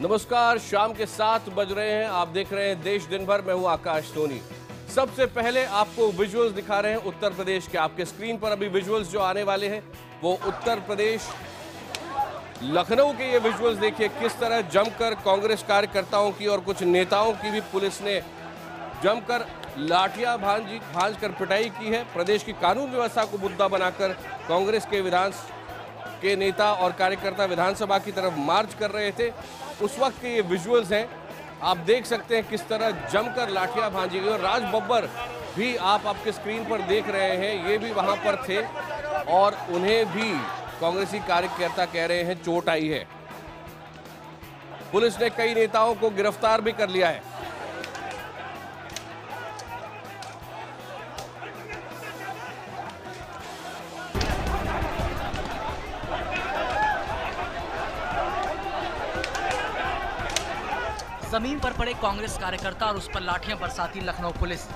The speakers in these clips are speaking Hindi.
नमस्कार, शाम के 7 बज रहे हैं। आप देख रहे हैं देश दिन भर। मैं हूं आकाश सोनी। सबसे पहले आपको विजुअल्स दिखा रहे हैं उत्तर प्रदेश के। आपके स्क्रीन पर अभी विजुअल्स जो आने वाले हैं वो उत्तर प्रदेश लखनऊ के ये विजुअल्स देखिए, किस तरह जमकर कांग्रेस कार्यकर्ताओं की और कुछ नेताओं की भी पुलिस ने जमकर लाठियां भांज कर पिटाई की है। प्रदेश की कानून व्यवस्था को मुद्दा बनाकर कांग्रेस के नेता और कार्यकर्ता विधानसभा की तरफ मार्च कर रहे थे। उस वक्त के ये विजुअल्स हैं, आप देख सकते हैं किस तरह जमकर लाठियां भांजी गई। और राज बब्बर भी आप आपके स्क्रीन पर देख रहे हैं, ये भी वहां पर थे और उन्हें भी कांग्रेसी कार्यकर्ता कह रहे हैं चोट आई है। पुलिस ने कई नेताओं को गिरफ्तार भी कर लिया है। जमीन पर पड़े कांग्रेस कार्यकर्ता और उस पर लाठियां बरसाती लखनऊ पुलिस।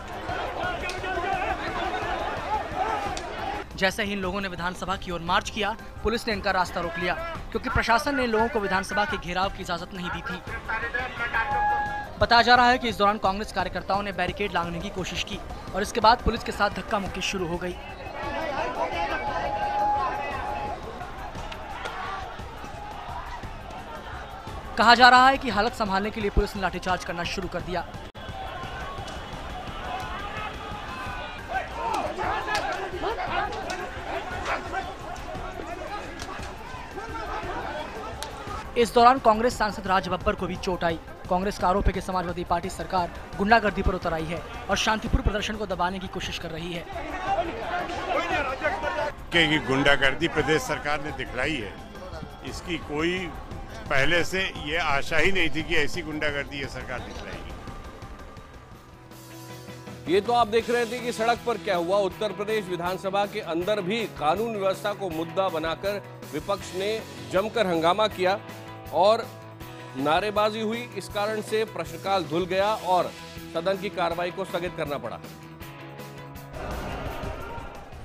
जैसे ही इन लोगों ने विधानसभा की ओर मार्च किया, पुलिस ने इनका रास्ता रोक लिया क्योंकि प्रशासन ने लोगों को विधानसभा के घेराव की इजाजत नहीं दी थी। बताया जा रहा है कि इस दौरान कांग्रेस कार्यकर्ताओं ने बैरिकेड लांघने की कोशिश की और इसके बाद पुलिस के साथ धक्का मुक्की शुरू हो गई। कहा जा रहा है कि हालत संभालने के लिए पुलिस ने लाठीचार्ज करना शुरू कर दिया। इस दौरान कांग्रेस सांसद राज बब्बर को भी चोट आई। कांग्रेस का आरोप है कि समाजवादी पार्टी सरकार गुंडागर्दी पर उतर आई है और शांतिपूर्ण प्रदर्शन को दबाने की कोशिश कर रही है। कि गुंडागर्दी प्रदेश सरकार ने दिखलाई है, इसकी कोई पहले से ये आशा ही नहीं थी कि ऐसी गुंडागर्दी ये सरकार दिखलाएगी। ये तो आप देख रहे थे कि सड़क पर क्या हुआ। उत्तर प्रदेश विधानसभा के अंदर भी कानून व्यवस्था को मुद्दा बनाकर विपक्ष ने जमकर हंगामा किया और नारेबाजी हुई। इस कारण से प्रश्नकाल धुल गया और सदन की कार्रवाई को स्थगित करना पड़ा।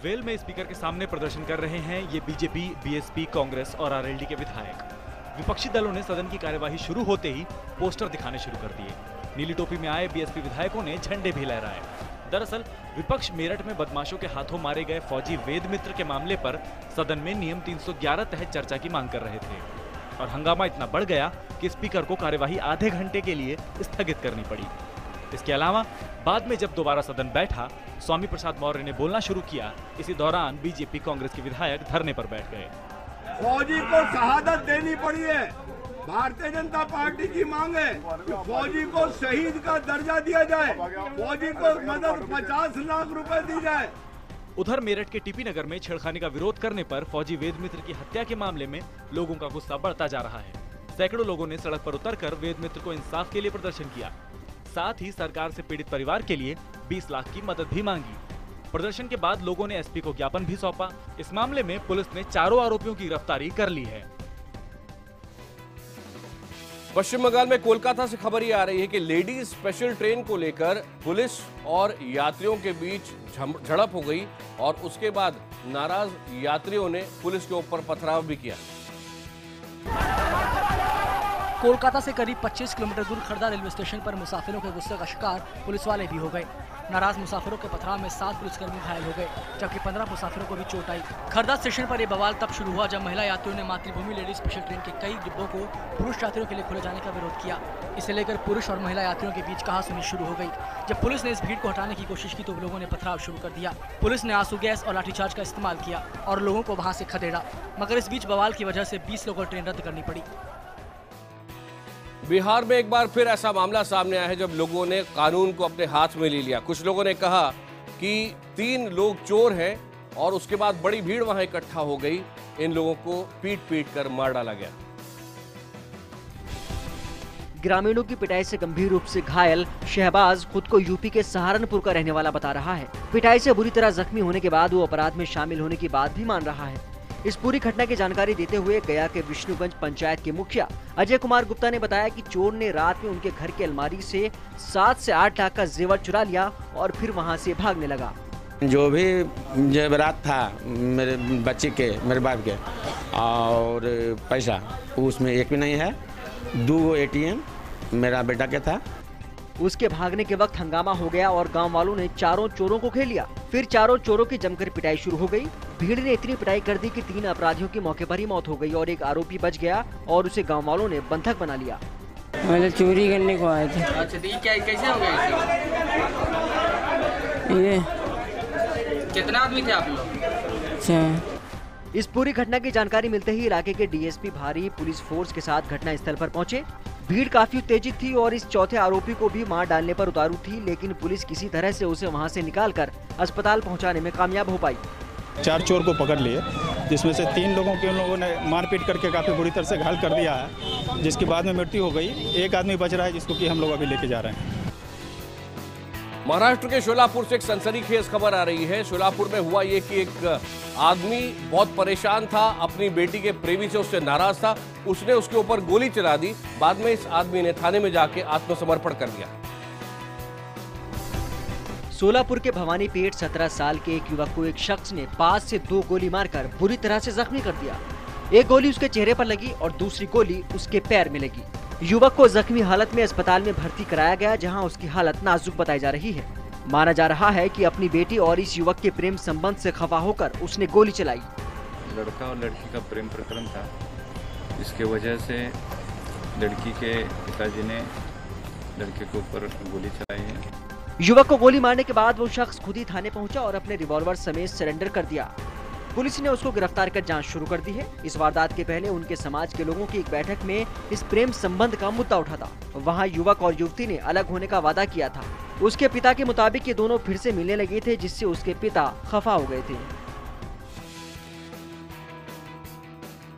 वेल में स्पीकर के सामने प्रदर्शन कर रहे हैं ये बीजेपी, बीएसपी, कांग्रेस और आरएलडी के विधायक। विपक्षी दलों ने सदन की कार्यवाही शुरू होते ही पोस्टर दिखाने शुरू कर दिए। नीली टोपी में आए बीएसपी विधायकों ने झंडे भी लहराए। दरअसल विपक्ष मेरठ में बदमाशों के हाथों मारे गए फौजी वेद मित्र के मामले पर सदन में नियम 311 तहत चर्चा की मांग कर रहे थे और हंगामा इतना बढ़ गया कि स्पीकर को कार्यवाही आधे घंटे के लिए स्थगित करनी पड़ी। इसके अलावा बाद में जब दोबारा सदन बैठा, स्वामी प्रसाद मौर्य ने बोलना शुरू किया। इसी दौरान बीजेपी, कांग्रेस के विधायक धरने पर बैठ गए। फौजी को शहादत देनी पड़ी है। भारतीय जनता पार्टी की मांग है कि फौजी को शहीद का दर्जा दिया जाए, फौजी को मदद 50 लाख रुपए दी जाए। उधर मेरठ के टीपी नगर में छेड़खानी का विरोध करने पर फौजी वेद मित्र की हत्या के मामले में लोगों का गुस्सा बढ़ता जा रहा है। सैकड़ों लोगों ने सड़क पर उतरकर वेद मित्र को इंसाफ के लिए प्रदर्शन किया। साथ ही सरकार से पीड़ित परिवार के लिए 20 लाख की मदद भी मांगी। प्रदर्शन के बाद लोगों ने एसपी को ज्ञापन भी सौंपा। इस मामले में पुलिस ने चारों आरोपियों की गिरफ्तारी कर ली है। पश्चिम बंगाल में कोलकाता से खबर ये आ रही है कि लेडीज स्पेशल ट्रेन को लेकर पुलिस और यात्रियों के बीच झड़प हो गई और उसके बाद नाराज यात्रियों ने पुलिस के ऊपर पथराव भी किया। कोलकाता से करीब 25 किलोमीटर दूर खरदा रेलवे स्टेशन पर मुसाफिरों के गुस्से का शिकार पुलिस वाले भी हो गए। नाराज मुसाफिरों के पथराव में 7 पुलिसकर्मी घायल हो गए जबकि 15 मुसाफिरों को भी चोट आई। खरदा स्टेशन पर यह बवाल तब शुरू हुआ जब महिला यात्रियों ने मातृभूमि लेडीज स्पेशल ट्रेन के कई डिब्बों को पुरुष यात्रियों के लिए खोले जाने का विरोध किया। इसे लेकर पुरुष और महिला यात्रियों के बीच कहासुनी शुरू हो गई। जब पुलिस ने इस भीड़ को हटाने की कोशिश की तो लोगों ने पथराव शुरू कर दिया। पुलिस ने आंसू गैस और लाठीचार्ज का इस्तेमाल किया और लोगों को वहां से खदेड़ा, मगर इस बीच बवाल की वजह से 20 लोगों को ट्रेन रद्द करनी पड़ी। बिहार में एक बार फिर ऐसा मामला सामने आया है जब लोगों ने कानून को अपने हाथ में ले लिया। कुछ लोगों ने कहा कि 3 लोग चोर हैं और उसके बाद बड़ी भीड़ वहां इकट्ठा हो गई। इन लोगों को पीट कर मार डाला गया। ग्रामीणों की पिटाई से गंभीर रूप से घायल शहबाज खुद को यूपी के सहारनपुर का रहने वाला बता रहा है। पिटाई से बुरी तरह जख्मी होने के बाद वो अपराध में शामिल होने की बात भी मान रहा है। इस पूरी घटना की जानकारी देते हुए गया के विष्णुगंज पंचायत के मुखिया अजय कुमार गुप्ता ने बताया कि चोर ने रात में उनके घर की अलमारी से 7 से 8 लाख का जेवर चुरा लिया और फिर वहां से भागने लगा। जो भी जेवरात था मेरे बच्चे के, मेरे बाप के, और पैसा उसमें एक भी नहीं है। 2 ATM मेरा बेटा के था। उसके भागने के वक्त हंगामा हो गया और गांव वालों ने चारों चोरों को घेर लिया। फिर चारों चोरों की जमकर पिटाई शुरू हो गई। भीड़ ने इतनी पिटाई कर दी कि 3 अपराधियों की मौके पर ही मौत हो गई और एक आरोपी बच गया और उसे गांव वालों ने बंधक बना लिया। मतलब चोरी करने को आए थे। अच्छा, तो ये क्या कैसे हो गया? ये कितना आदमी थे आप लोग? अच्छा। इस पूरी घटना की जानकारी मिलते ही इलाके के डीएसपी भारी पुलिस फोर्स के साथ घटना स्थल पर पहुंचे। भीड़ काफी उत्तेजित थी और इस चौथे आरोपी को भी मार डालने पर उतारू थी, लेकिन पुलिस किसी तरह से उसे वहां से निकालकर अस्पताल पहुंचाने में कामयाब हो पाई। 4 चोर को पकड़ लिए, जिसमें से 3 लोगों के उन लोगों ने मारपीट करके काफी बुरी तरह से घायल कर दिया है, जिसके बाद में मृत्यु हो गई। एक आदमी बच रहा है, जिसको कि हम लोग अभी लेके जा रहे हैं। महाराष्ट्र के शोलापुर से एक सनसनीखेज खबर आ रही है। शोलापुर में हुआ ये कि एक आदमी बहुत परेशान था, अपनी बेटी के प्रेमी से उससे नाराज था, उसने उसके ऊपर गोली चला दी। बाद में इस आदमी ने थाने में जाके आत्मसमर्पण कर दिया। सोलापुर के भवानीपेट 17 साल के एक युवक को एक शख्स ने पास से 2 गोली मारकर बुरी तरह से जख्मी कर दिया। एक गोली उसके चेहरे पर लगी और दूसरी गोली उसके पैर में लगी। युवक को जख्मी हालत में अस्पताल में भर्ती कराया गया, जहां उसकी हालत नाजुक बताई जा रही है। माना जा रहा है कि अपनी बेटी और इस युवक के प्रेम संबंध से खफा होकर उसने गोली चलाई। लड़का और लड़की का प्रेम प्रकरण था, इसके वजह से लड़की के पिताजी ने लड़के के ऊपर गोली चलाई है। युवक को गोली मारने के बाद वो शख्स खुद ही थाने पहुंचा और अपने रिवॉल्वर समेत सरेंडर कर दिया। पुलिस ने उसको गिरफ्तार कर जांच शुरू कर दी है। इस वारदात के पहले उनके समाज के लोगों की एक बैठक में इस प्रेम संबंध का मुद्दा उठा था। वहां युवक और युवती ने अलग होने का वादा किया था। उसके पिता के मुताबिक ये दोनों फिर से मिलने लगे थे, जिससे उसके पिता खफा हो गए थे।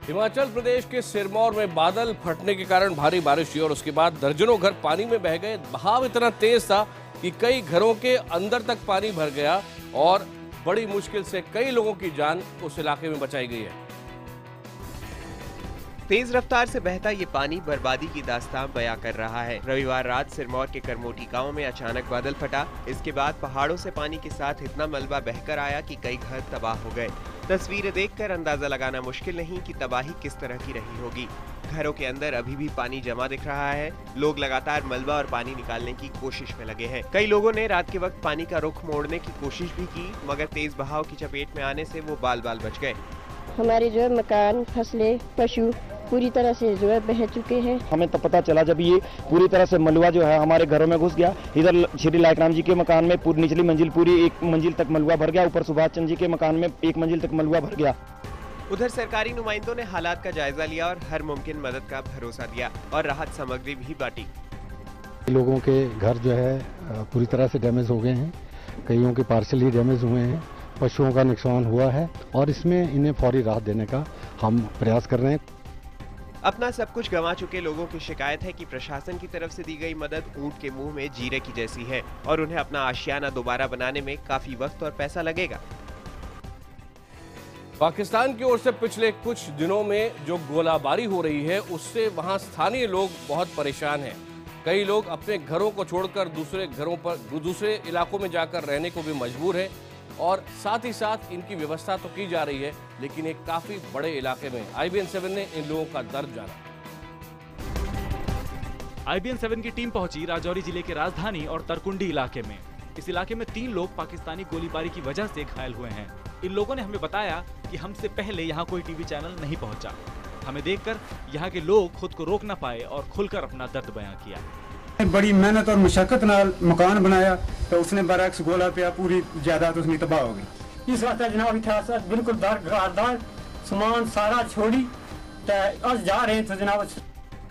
हिमाचल प्रदेश के सिरमौर में बादल फटने के कारण भारी बारिश हुई और उसके बाद दर्जनों घर पानी में बह गए। बहाव इतना तेज था कि कई घरों के अंदर तक पानी भर गया और बड़ी मुश्किल से कई लोगों की जान उस इलाके में बचाई गई है। तेज रफ्तार से बहता ये पानी बर्बादी की दास्तान बयां कर रहा है। रविवार रात सिरमौर के करमोटी गांव में अचानक बादल फटा। इसके बाद पहाड़ों से पानी के साथ इतना मलबा बहकर आया कि कई घर तबाह हो गए। तस्वीरें देखकर अंदाजा लगाना मुश्किल नहीं कि तबाही किस तरह की रही होगी। घरों के अंदर अभी भी पानी जमा दिख रहा है। लोग लगातार मलबा और पानी निकालने की कोशिश में लगे हैं। कई लोगों ने रात के वक्त पानी का रुख मोड़ने की कोशिश भी की, मगर तेज बहाव की चपेट में आने से वो बाल बाल बच गए। हमारे जो है मकान, फसलें, पशु पूरी तरह से जो है बह चुके हैं। हमें तो पता चला जब ये पूरी तरह से मलबा जो है हमारे घरों में घुस गया। इधर श्री लायकराम जी के मकान में पूरी निचली मंजिल पूरी 1 मंजिल तक मलबा भर गया। ऊपर सुभाष चंद्र जी के मकान में 1 मंजिल तक मलबा भर गया। उधर सरकारी नुमाइंदों ने हालात का जायजा लिया और हर मुमकिन मदद का भरोसा दिया और राहत सामग्री भी बांटी। लोगों के घर जो है पूरी तरह से डैमेज हो गए हैं, कईयों के पार्शली डैमेज हुए हैं, पशुओं का नुकसान हुआ है और इसमें इन्हें फौरी राहत देने का हम प्रयास कर रहे हैं। अपना सब कुछ गंवा चुके लोगों की शिकायत है कि प्रशासन की तरफ से दी गई मदद ऊंट के मुंह में जीरे की जैसी है और उन्हें अपना आशियाना दोबारा बनाने में काफी वक्त और पैसा लगेगा। पाकिस्तान की ओर से पिछले कुछ दिनों में जो गोलाबारी हो रही है उससे वहां स्थानीय लोग बहुत परेशान हैं। कई लोग अपने घरों को छोड़कर दूसरे इलाकों में जाकर रहने को भी मजबूर हैं और साथ ही साथ इनकी व्यवस्था तो की जा रही है, लेकिन एक काफी बड़े इलाके में IBN 7 ने इन लोगों का दर्द जाना। IBN 7 की टीम पहुंची राजौरी जिले के राजधानी और तरकुंडी इलाके में। इस इलाके में 3 लोग पाकिस्तानी गोलीबारी की वजह से घायल हुए हैं। इन लोगों ने हमें बताया कि हमसे पहले यहाँ कोई टीवी चैनल नहीं पहुंचा। हमें देखकर यहाँ के लोग खुद को रोक न पाए और खुलकर अपना दर्द बयां किया। बड़ी मेहनत और मुशक्कत नाल मकान बनाया तो उसने बरक्स गोला पिया, पूरी जायदाद उसकी तबाह हो गई। इस वक्त जनाब इतिहास बिल्कुल घरदार सामान सारा छोड़ी जा रहे थे जनाब।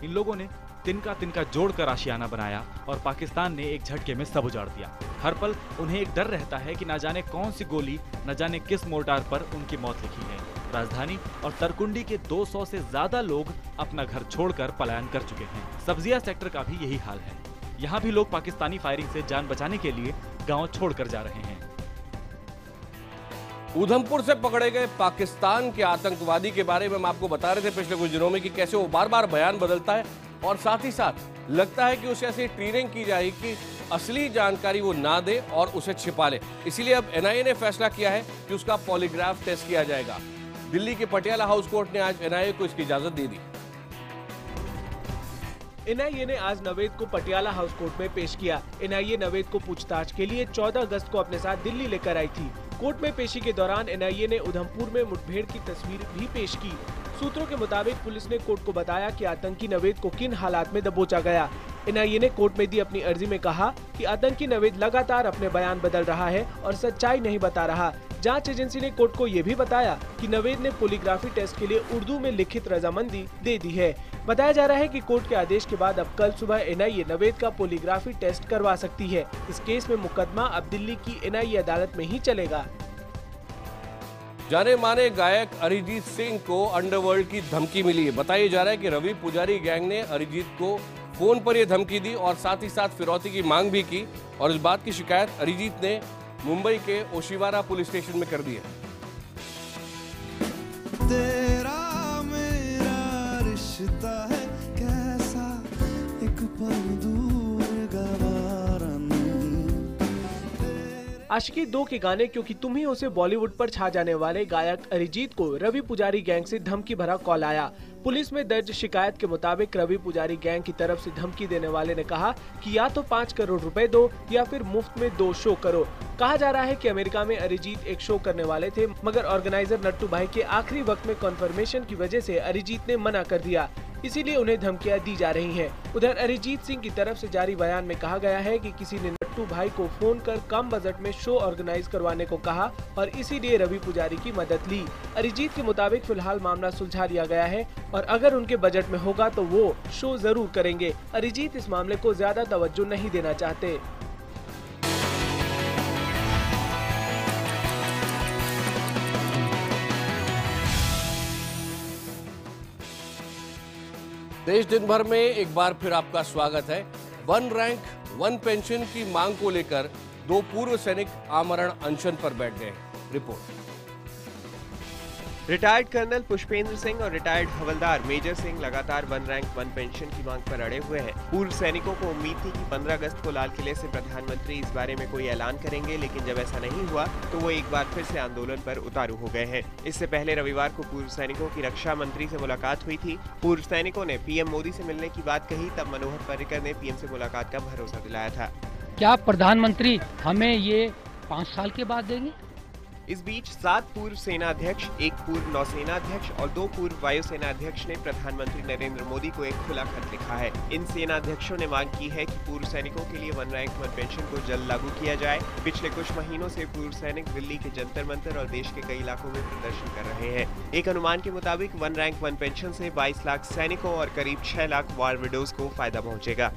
इन लोगों ने तिनका जोड़कर आशियाना बनाया और पाकिस्तान ने एक झटके में सब उजाड़ दिया। हर पल उन्हें एक डर रहता है कि न जाने कौन सी गोली, न जाने किस मोर्टार पर उनकी मौत लिखी है। राजधानी और तरकुंडी के 200 से ज्यादा लोग अपना घर छोड़कर पलायन कर चुके हैं। सब्जिया सेक्टर का भी यही हाल है। यहाँ भी लोग पाकिस्तानी फायरिंग से जान बचाने के लिए गांव छोड़कर जा रहे हैं। उधमपुर से पकड़े गए पाकिस्तान के आतंकवादी के बारे में हम आपको बता रहे थे पिछले कुछ दिनों में कि कैसे वो बार बार बयान बदलता है और साथ ही साथ लगता है कि उसे ऐसी ट्रेनिंग की जाए कि असली जानकारी वो ना दे और उसे छिपा ले। इसीलिए अब NIA ने फैसला किया है कि उसका पॉलीग्राफ टेस्ट किया जाएगा। दिल्ली के पटियाला हाउस कोर्ट ने आज NIA को इसकी इजाजत दे दी। एनआईए ने आज नवेद को पटियाला हाउस कोर्ट में पेश किया। एनआईए नवेद को पूछताछ के लिए 14 अगस्त को अपने साथ दिल्ली लेकर आई थी। कोर्ट में पेशी के दौरान एनआईए ने उधमपुर में मुठभेड़ की तस्वीर भी पेश की। सूत्रों के मुताबिक पुलिस ने कोर्ट को बताया कि आतंकी नवेद को किन हालात में दबोचा गया। एनआईए ने कोर्ट में दी अपनी अर्जी में कहा कि आतंकी नवेद लगातार अपने बयान बदल रहा है और सच्चाई नहीं बता रहा। जांच एजेंसी ने कोर्ट को ये भी बताया कि नवेद ने पॉलीग्राफी टेस्ट के लिए उर्दू में लिखित रजामंदी दे दी है। बताया जा रहा है कि कोर्ट के आदेश के बाद अब कल सुबह एनआईए नवेद का पॉलीग्राफी टेस्ट करवा सकती है। इस केस में मुकदमा अब दिल्ली की एनआईए अदालत में ही चलेगा। जाने माने गायक अरिजीत सिंह को अंडरवर्ल्ड की धमकी मिली है। बताया जा रहा है कि रवि पुजारी गैंग ने अरिजीत को फोन पर यह धमकी दी और साथ ही साथ फिरौती की मांग भी की और इस बात की शिकायत अरिजीत ने मुंबई के ओशिवारा पुलिस स्टेशन में कर दी है। तेरा मेरा रिश्ता है कैसा, एक पल दूर गवारा नहीं। आशिकी 2 के गाने क्योंकि तुम ही उसे बॉलीवुड पर छा जाने वाले गायक अरिजीत को रवि पुजारी गैंग से धमकी भरा कॉल आया। पुलिस में दर्ज शिकायत के मुताबिक रवि पुजारी गैंग की तरफ से धमकी देने वाले ने कहा कि या तो 5 करोड़ रुपए दो या फिर मुफ्त में 2 शो करो। कहा जा रहा है कि अमेरिका में अरिजीत एक शो करने वाले थे, मगर ऑर्गेनाइजर नट्टू भाई के आखिरी वक्त में कॉन्फर्मेशन की वजह से अरिजीत ने मना कर दिया, इसीलिए उन्हें धमकियां दी जा रही हैं। उधर अरिजीत सिंह की तरफ से जारी बयान में कहा गया है कि किसी ने नट्टू भाई को फोन कर कम बजट में शो ऑर्गेनाइज करवाने को कहा और इसीलिए रवि पुजारी की मदद ली। अरिजीत के मुताबिक फिलहाल मामला सुलझा लिया गया है और अगर उनके बजट में होगा तो वो शो जरूर करेंगे। अरिजीत इस मामले को ज्यादा तवज्जो नहीं देना चाहते। देश दिन भर में एक बार फिर आपका स्वागत है। 1 रैंक 1 पेंशन की मांग को लेकर 2 पूर्व सैनिक आमरण अनशन पर बैठ गए। Report. Retired colonel Pushpendra Singh और रिटायर्ड हवलदार मेजर सिंह लगातार 1 रैंक 1 पेंशन की मांग पर अड़े हुए हैं। पूर्व सैनिकों को उम्मीद थी कि 15 अगस्त को लाल किले से प्रधानमंत्री इस बारे में कोई ऐलान करेंगे, लेकिन जब ऐसा नहीं हुआ तो वो एक बार फिर से आंदोलन पर उतारू हो गए हैं। इससे पहले रविवार को पूर्व सैनिकों की रक्षा मंत्री से मुलाकात हुई थी। पूर्व सैनिकों ने पीएम मोदी से मिलने की बात कही, तब मनोहर पर्रिकर ने पीएम से मुलाकात का भरोसा दिलाया था। क्या प्रधानमंत्री हमें ये 5 साल के बाद देंगे? इस बीच 7 पूर्व सेना अध्यक्ष, 1 पूर्व नौसेना अध्यक्ष और 2 पूर्व वायुसेना अध्यक्ष ने प्रधानमंत्री नरेंद्र मोदी को एक खुला खत लिखा है। इन सेना अध्यक्षों ने मांग की है कि पूर्व सैनिकों के लिए 1 रैंक 1 पेंशन को जल्द लागू किया जाए। पिछले कुछ महीनों से पूर्व सैनिक दिल्ली के जंतर मंतर और देश के कई इलाकों में प्रदर्शन कर रहे हैं। एक अनुमान के मुताबिक 1 रैंक 1 पेंशन से 22 लाख सैनिकों और करीब 6 लाख वॉर विडोज को फायदा पहुँचेगा।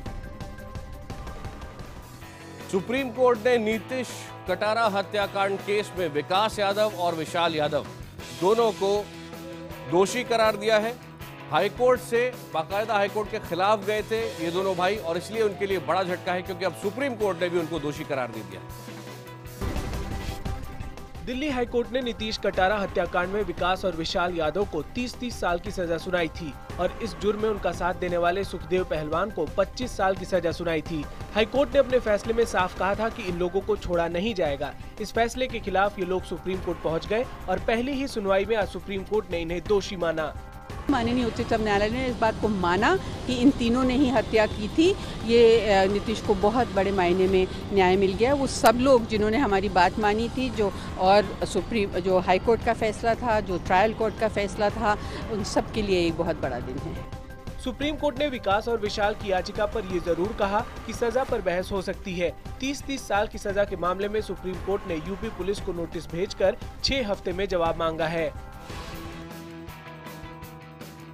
सुप्रीम कोर्ट ने नीतीश कटारा हत्याकांड केस में विकास यादव और विशाल यादव दोनों को दोषी करार दिया है। हाईकोर्ट से बाकायदा हाईकोर्ट के खिलाफ गए थे ये दोनों भाई और इसलिए उनके लिए बड़ा झटका है क्योंकि अब सुप्रीम कोर्ट ने भी उनको दोषी करार दे दिया। दिल्ली हाईकोर्ट ने नीतीश कटारा हत्याकांड में विकास और विशाल यादव को 30-30 साल की सजा सुनाई थी और इस जुर्म में उनका साथ देने वाले सुखदेव पहलवान को 25 साल की सजा सुनाई थी। हाईकोर्ट ने अपने फैसले में साफ कहा था कि इन लोगों को छोड़ा नहीं जाएगा। इस फैसले के खिलाफ ये लोग सुप्रीम कोर्ट पहुंच गए और पहली ही सुनवाई में आज सुप्रीम कोर्ट ने इन्हें दोषी माना। माननीय उच्चतम न्यायालय ने इस बात को माना कि इन तीनों ने ही हत्या की थी। ये नीतीश को बहुत बड़े मायने में न्याय मिल गया। वो सब लोग जिन्होंने हमारी बात मानी थी जो हाई कोर्ट का फैसला था, जो ट्रायल कोर्ट का फैसला था, उन सब के लिए एक बहुत बड़ा दिन है। सुप्रीम कोर्ट ने विकास और विशाल की याचिका पर ये जरूर कहा कि सजा पर बहस हो सकती है। 30-30 साल की सजा के मामले में सुप्रीम कोर्ट ने यूपी पुलिस को नोटिस भेजकर 6 हफ्ते में जवाब मांगा है।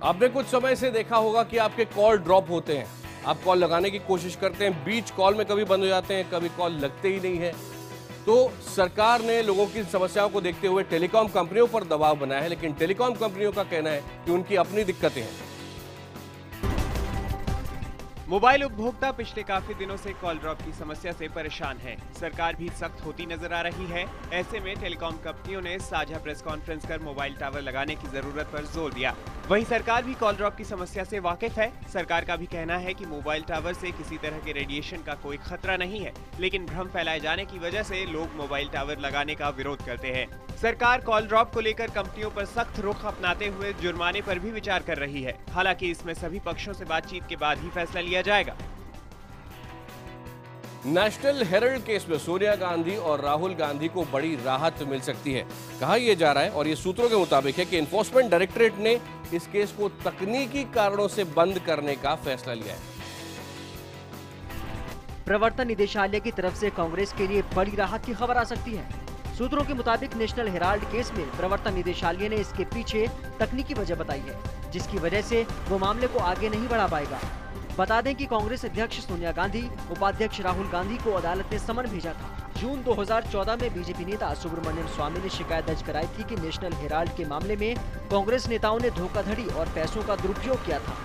आपने कुछ समय से देखा होगा कि आपके कॉल ड्रॉप होते हैं, आप कॉल लगाने की कोशिश करते हैं, बीच कॉल में कभी बंद हो जाते हैं, कभी कॉल लगते ही नहीं है। तो सरकार ने लोगों की समस्याओं को देखते हुए टेलीकॉम कंपनियों पर दबाव बनाया है, लेकिन टेलीकॉम कंपनियों का कहना है कि उनकी अपनी दिक्कतें हैं। मोबाइल उपभोक्ता पिछले काफी दिनों से कॉल ड्रॉप की समस्या से परेशान हैं। सरकार भी सख्त होती नजर आ रही है। ऐसे में टेलीकॉम कंपनियों ने साझा प्रेस कॉन्फ्रेंस कर मोबाइल टावर लगाने की जरूरत पर जोर दिया। वहीं सरकार भी कॉल ड्रॉप की समस्या से वाकिफ है। सरकार का भी कहना है कि मोबाइल टावर से किसी तरह के रेडिएशन का कोई खतरा नहीं है, लेकिन भ्रम फैलाए जाने की वजह से लोग मोबाइल टावर लगाने का विरोध करते हैं। सरकार कॉल ड्रॉप को लेकर कंपनियों पर सख्त रुख अपनाते हुए जुर्माने पर भी विचार कर रही है। हालांकि इसमें सभी पक्षों से बातचीत के बाद ही फैसला लिया जाएगा। नेशनल हेराल्ड केस में सोनिया गांधी और राहुल गांधी को बड़ी राहत मिल सकती है, कहा यह जा रहा है। और ये सूत्रों के मुताबिक है कि एनफोर्समेंट डायरेक्टरेट ने इस केस को तकनीकी कारणों से बंद करने का फैसला लिया है। प्रवर्तन निदेशालय की तरफ से कांग्रेस के लिए बड़ी राहत की खबर आ सकती है। सूत्रों के मुताबिक नेशनल हेराल्ड केस में प्रवर्तन निदेशालय ने इसके पीछे तकनीकी वजह बताई है, जिसकी वजह से वो मामले को आगे नहीं बढ़ा पाएगा। बता दें कि कांग्रेस अध्यक्ष सोनिया गांधी, उपाध्यक्ष राहुल गांधी को अदालत ने समन भेजा था। जून 2014 में बीजेपी नेता सुब्रमण्यम स्वामी ने शिकायत दर्ज कराई थी कि नेशनल हेराल्ड के मामले में कांग्रेस नेताओं ने धोखाधड़ी और पैसों का दुरुपयोग किया था।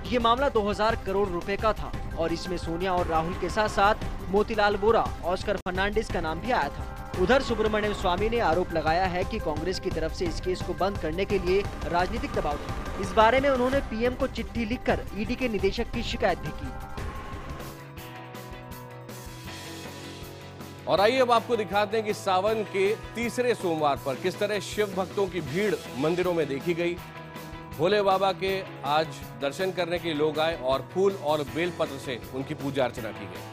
ये मामला 2000 करोड़ रुपए का था और इसमें सोनिया और राहुल के साथ साथ मोतीलाल वोरा, ऑस्कर फर्नांडिस का नाम भी आया था। उधर सुब्रमण्यम स्वामी ने आरोप लगाया है कि कांग्रेस की तरफ से इस केस को बंद करने के लिए राजनीतिक दबाव था। इस बारे में उन्होंने पीएम को चिट्ठी लिखकर ईडी के निदेशक की शिकायत भी की। और आइए अब आपको दिखाते हैं कि सावन के तीसरे सोमवार पर किस तरह शिव भक्तों की भीड़ मंदिरों में देखी गई। भोले बाबा के आज दर्शन करने के लोग आए और फूल और बेलपत्र से उनकी पूजा अर्चना की गई।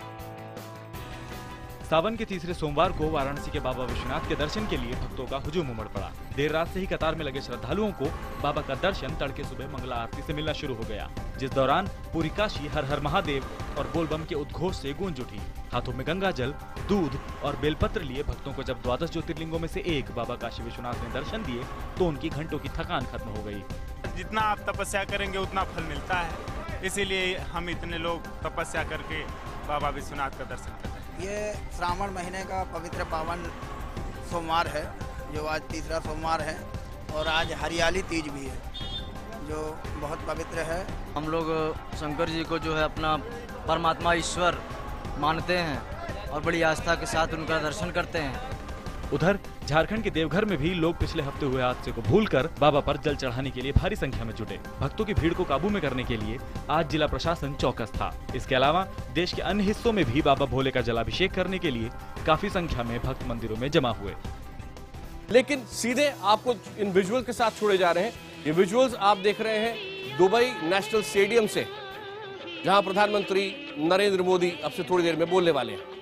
सावन के तीसरे सोमवार को वाराणसी के बाबा विश्वनाथ के दर्शन के लिए भक्तों का हुजूम उमड़ पड़ा। देर रात से ही कतार में लगे श्रद्धालुओं को बाबा का दर्शन तड़के सुबह मंगला आरती से मिलना शुरू हो गया, जिस दौरान पूरी काशी हर हर महादेव और बोलबम के उद्घोष से गूंज उठी। हाथों में गंगा जल, दूध और बेलपत्र लिए भक्तों को जब 12 ज्योतिर्लिंगों में से एक बाबा काशी विश्वनाथ ने दर्शन दिए तो उनकी घंटों की थकान खत्म हो गई। जितना आप तपस्या करेंगे उतना फल मिलता है, इसीलिए हम इतने लोग तपस्या करके बाबा विश्वनाथ का दर्शन करते हैं। ये श्रावण महीने का पवित्र पावन सोमवार है, जो आज तीसरा सोमवार है और आज हरियाली तीज भी है, जो बहुत पवित्र है। हम लोग शंकर जी को जो है अपना परमात्मा ईश्वर मानते हैं और बड़ी आस्था के साथ उनका दर्शन करते हैं। उधर झारखंड के देवघर में भी लोग पिछले हफ्ते हुए हादसे को भूलकर बाबा पर जल चढ़ाने के लिए भारी संख्या में जुटे। भक्तों की भीड़ को काबू में करने के लिए आज जिला प्रशासन चौकस था। इसके अलावा देश के अन्य हिस्सों में भी बाबा भोले का जलाभिषेक करने के लिए काफी संख्या में भक्त मंदिरों में जमा हुए। लेकिन सीधे आपको इन विजुअल के साथ छोड़े जा रहे हैं। ये विजुअल्स आप देख रहे हैं दुबई नेशनल स्टेडियम से, जहां प्रधानमंत्री नरेंद्र मोदी अब से थोड़ी देर में बोलने वाले हैं।